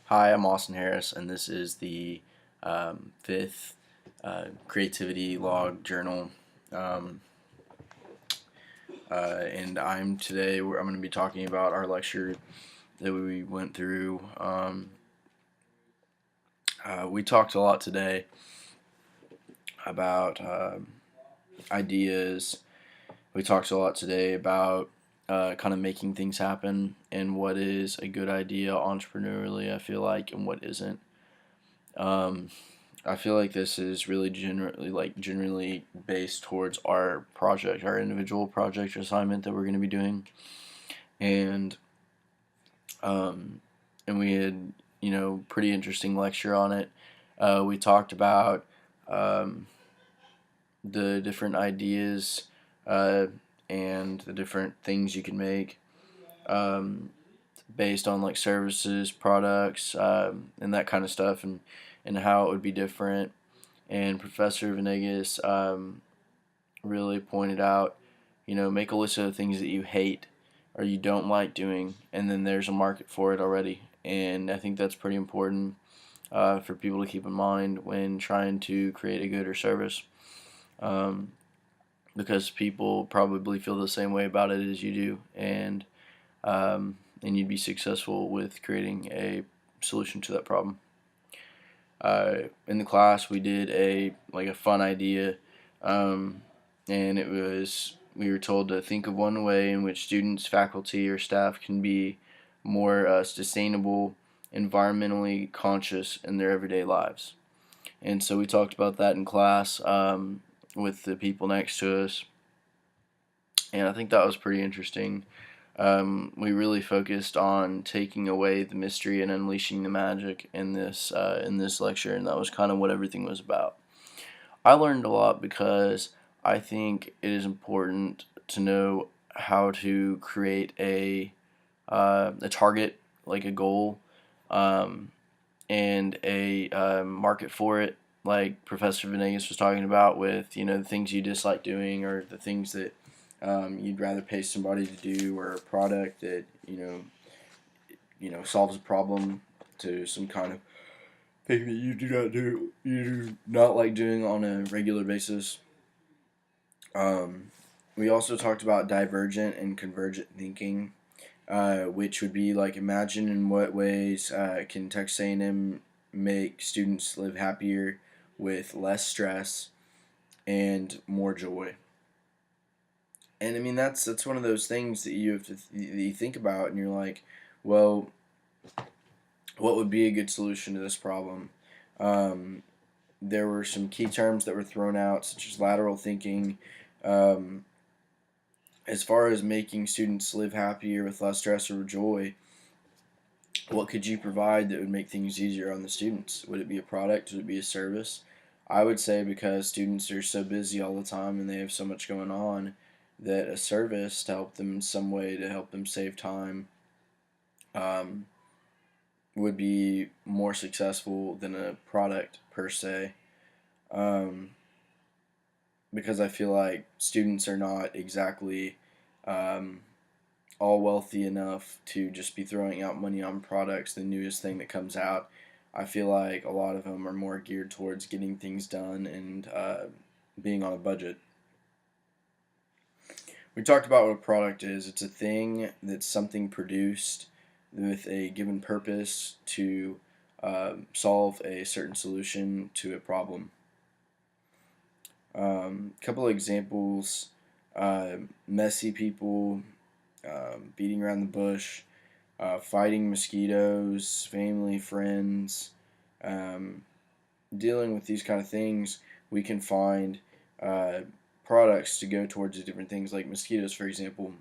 Hi, I'm Austin Harris, and this is the fifth creativity log journal. Um, and I'm going to be talking about our lecture that we went through. We talked a lot today about ideas. We talked a lot today about kind of making things happen and what is a good idea entrepreneurially, I feel like, and what isn't. Um, I feel like this is really generally based towards our project, our individual project assignment that we're going to be doing, and um, and we had pretty interesting lecture on it. We talked about um, the different ideas uh, and the different things you can make um, based on like services, products, and that kind of stuff, and how it would be different. And Professor Venegas really pointed out, make a list of the things that you hate or you don't like doing, and then there's a market for it already. And I think that's pretty important for people to keep in mind when trying to create a good or service, um, because people probably feel the same way about it as you do, and you'd be successful with creating a solution to that problem. In the class, we did a fun idea, um, and it was we were told to think of one way in which students, faculty, or staff can be more sustainable, environmentally conscious in their everyday lives. And so we talked about that in class with the people next to us, and I think that was pretty interesting. We really focused on taking away the mystery and unleashing the magic in this lecture, and that was kind of what everything was about. I learned a lot because I think it is important to know how to create a target, like a goal, um, and a market for it, like Professor Venegas was talking about with the things you dislike doing or the things that you'd rather pay somebody to do, or a product that solves a problem to some kind of thing that you do not like doing on a regular basis. Um, we also talked about divergent and convergent thinking, which would be like imagine in what ways can Texas A&M make students live happier with less stress and more joy. And I mean that's one of those things that you have to you think about, and you're like, well, what would be a good solution to this problem? Um, there were some key terms that were thrown out, such as lateral thinking. Um, as far as making students live happier with less stress or joy, what could you provide that would make things easier on the students? Would it be a product? Would it be a service? I would say because students are so busy all the time and they have so much going on, that a service to help them in some way to help them save time um, would be more successful than a product per se. Um, because I feel like students are not exactly um, all wealthy enough to just be throwing out money on products, the newest thing that comes out. I feel like a lot of them are more geared towards getting things done and being on a budget. We talked about what a product is. It's a thing that's something produced with a given purpose to solve a certain solution to a problem. Couple of examples: messy people, beating around the bush, fighting mosquitoes, family, friends, um, dealing with these kind of things. We can find uh, products to go towards the different things, like mosquitoes, for example.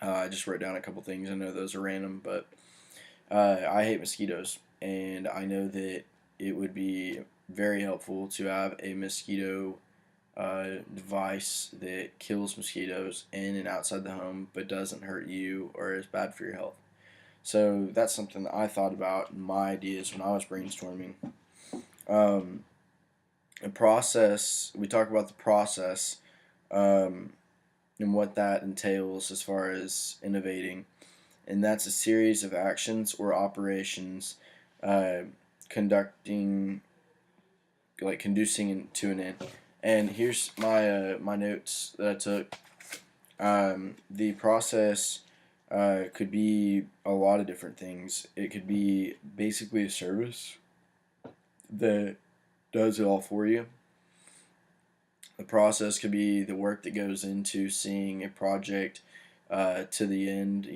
I just wrote down a couple things. I know those are random, but I hate mosquitoes, and I know that it would be very helpful to have a mosquito device that kills mosquitoes in and outside the home, but doesn't hurt you or is bad for your health. So that's something that I thought about in my ideas when I was brainstorming. Um, the process, we talk about the process um, and what that entails as far as innovating. and that's a series of actions or operations uh, conducting, like conducing to an end. And here's my notes that I took. The process could be a lot of different things. It could be basically a service that does it all for you. The process could be the work that goes into seeing a project to the end,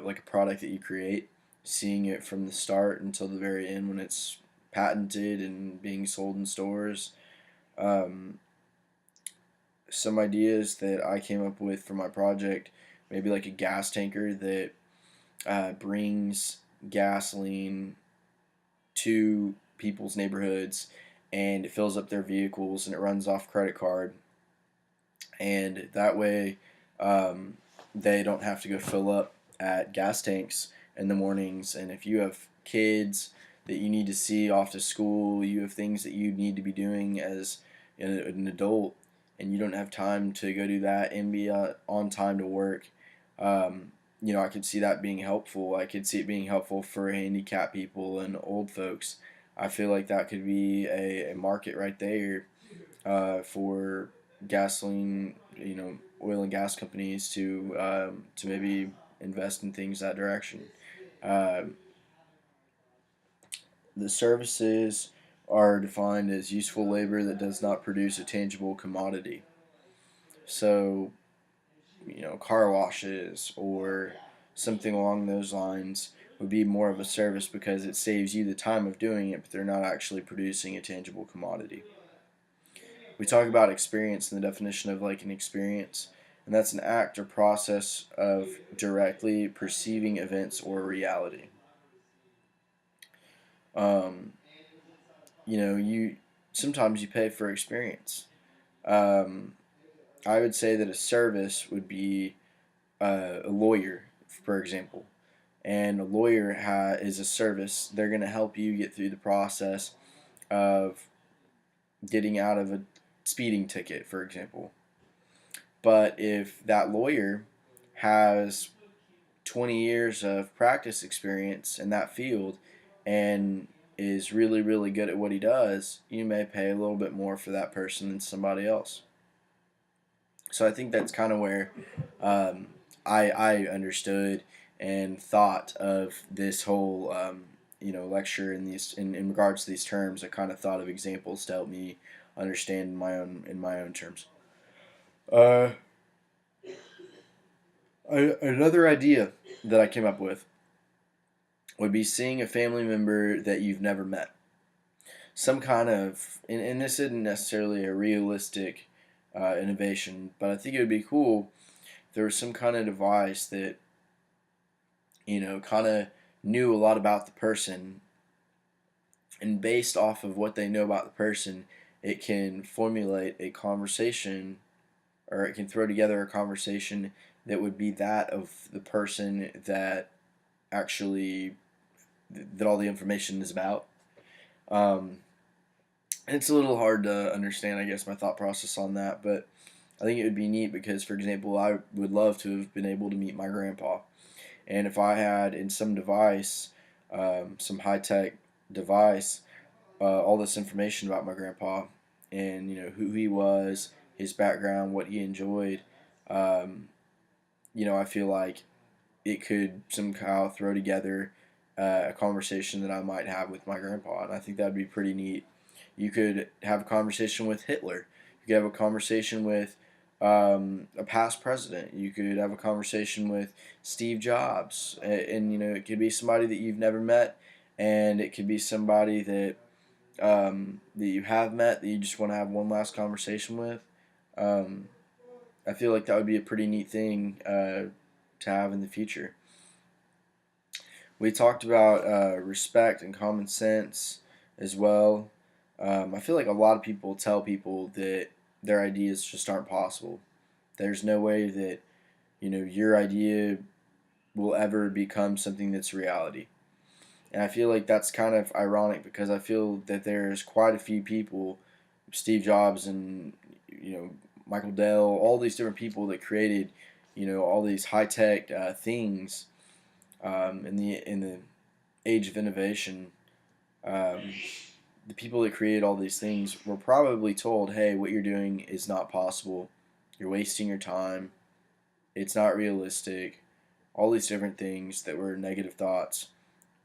like a product that you create, seeing it from the start until the very end when it's patented and being sold in stores. Um, some ideas that I came up with for my project, maybe like a gas tanker that brings gasoline to people's neighborhoods, and it fills up their vehicles and it runs off credit card, and that way um, they don't have to go fill up at gas tanks in the mornings. And if you have kids that you need to see off to school, you have things that you need to be doing as an adult, and you don't have time to go do that and be on time to work. I could see that being helpful. I could see it being helpful for handicapped people and old folks. I feel like that could be a market right there for gasoline, oil and gas companies to maybe invest in things that direction. Uh, the services are defined as useful labor that does not produce a tangible commodity. So, car washes or something along those lines would be more of a service because it saves you the time of doing it, but they're not actually producing a tangible commodity. We talk about experience and the definition of like an experience, and that's an act or process of directly perceiving events or reality. Um, you sometimes you pay for experience. Um, I would say that a service would be a lawyer, for example, and a lawyer is a service. They're going to help you get through the process of getting out of a speeding ticket, for example. But if that lawyer has 20 years of practice experience in that field and is really, really good at what he does, you may pay a little bit more for that person than somebody else. So I think that's kind of where um, I understood and thought of this whole lecture in regards to these terms. I kind of thought of examples to help me understand in my own terms. Uh, Another idea that I came up with would be seeing a family member that you've never met. Some kind of, and this isn't necessarily a realistic innovation, but I think it would be cool if there was some kind of device that, kind of knew a lot about the person, and based off of what they know about the person, it can formulate a conversation, or it can throw together a conversation that would be that of the person that actually that all the information is about. Um, it's a little hard to understand, I guess, my thought process on that, but I think it would be neat because, for example, I would love to have been able to meet my grandpa, and if I had in some device, some high tech device, all this information about my grandpa, and who he was, his background, what he enjoyed, um, I feel like it could somehow throw together a conversation that I might have with my grandpa, and I think that'd be pretty neat. You could have a conversation with Hitler. You could have a conversation with a past president. You could have a conversation with Steve Jobs, and it could be somebody that you've never met, and it could be somebody that you have met that you just want to have one last conversation with. Um, I feel like that would be a pretty neat thing to have in the future. We talked about respect and common sense as well. I feel like a lot of people tell people that their ideas just aren't possible. There's no way that your idea will ever become something that's reality. And I feel like that's kind of ironic because I feel that there's quite a few people, Steve Jobs and Michael Dell, all these different people that created all these high tech things. In the age of innovation, um, the people that create all these things were probably told, "Hey, what you're doing is not possible. You're wasting your time. It's not realistic." All these different things that were negative thoughts,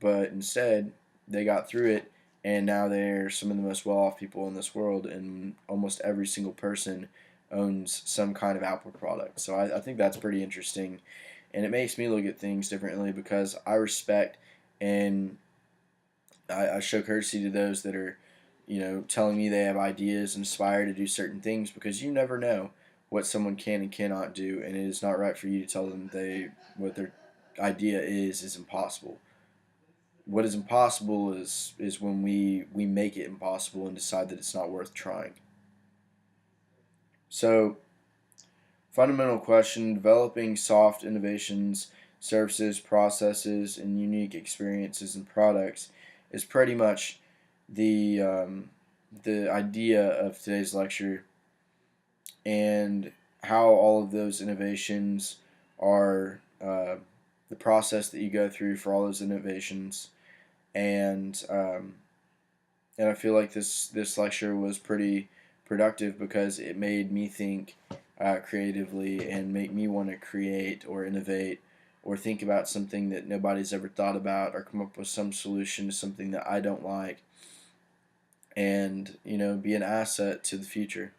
but instead they got through it, and now they're some of the most well-off people in this world, and almost every single person owns some kind of Apple product. So I think that's pretty interesting, and it makes me look at things differently because I respect and I show courtesy to those that are, telling me they have ideas and aspire to do certain things, because you never know what someone can and cannot do, and it is not right for you to tell them what their idea is impossible. What is impossible is when we make it impossible and decide that it's not worth trying. So, fundamental question: developing soft innovations, services, processes, and unique experiences and products is pretty much the idea of today's lecture, and how all of those innovations are the process that you go through for all those innovations. And um, and I feel like this lecture was pretty productive because it made me think creatively and make me want to create or innovate or think about something that nobody's ever thought about, or come up with some solution to something that I don't like, and be an asset to the future.